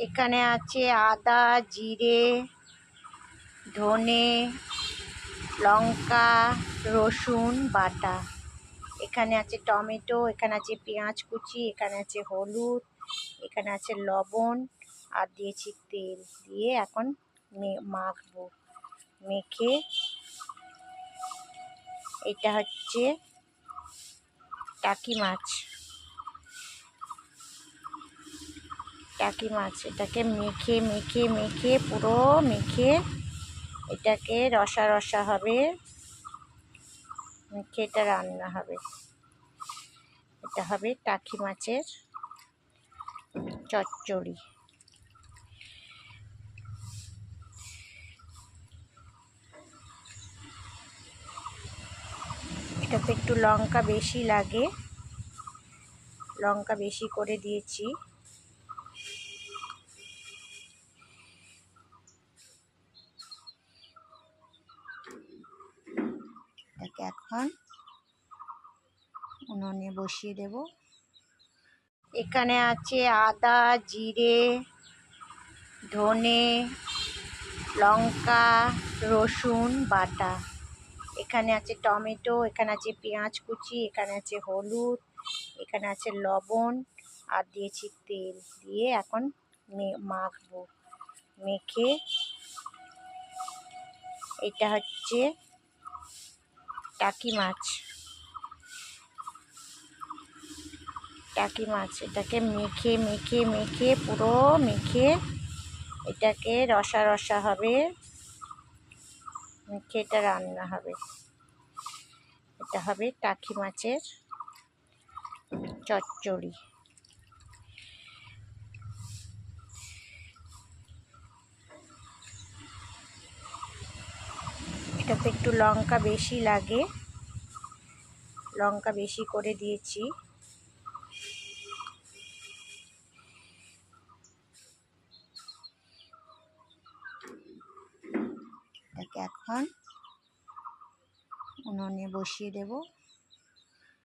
এখানে আছে আদা, জিরে, ধনে, লঙ্কা, রসুন বাটা। এখানে আছে টমেটো, এখানে আছে পেঁয়াজ কুচি, এখানে আছে হলুদ, এখানে আছে লবণ আর দিয়েছি তেল। দিয়ে এখন মাখবো। মেখে এটা হচ্ছে টাকি মাছ। এটাকে মেখে মেখে মেখে পুরো মেখে এটাকে রসা রসা হবে, মেখে এটা রান্না হবে। এটা হবে টাকি মাছের চচ্চড়ি। এটাতে একটু লঙ্কা বেশি লাগে, লঙ্কা বেশি করে দিয়েছি। এটাকে এখন উনুনে বসিয়ে দেব। এখানে আছে আদা, জিরে, ধনে, লঙ্কা, রসুন বাটা। এখানে আছে টমেটো, এখানে আছে পেঁয়াজ কুচি, এখানে আছে হলুদ, এখানে আছে লবণ আর দিয়েছি তেল। দিয়ে এখন মাখবো। মেখে এটা হচ্ছে টাকি মাছ। এটাকে মেখে মেখে মেখে পুরো মেখে এটাকে রসা রসা হবে, মেখে এটা রান্না হবে। এটা হবে টাকি মাছের চচ্চড়ি। এটাতে একটু লঙ্কা বেশি লাগে, লঙ্কা বেশি করে দিয়েছি। এটাকে এখন উনুনে বসিয়ে দেব।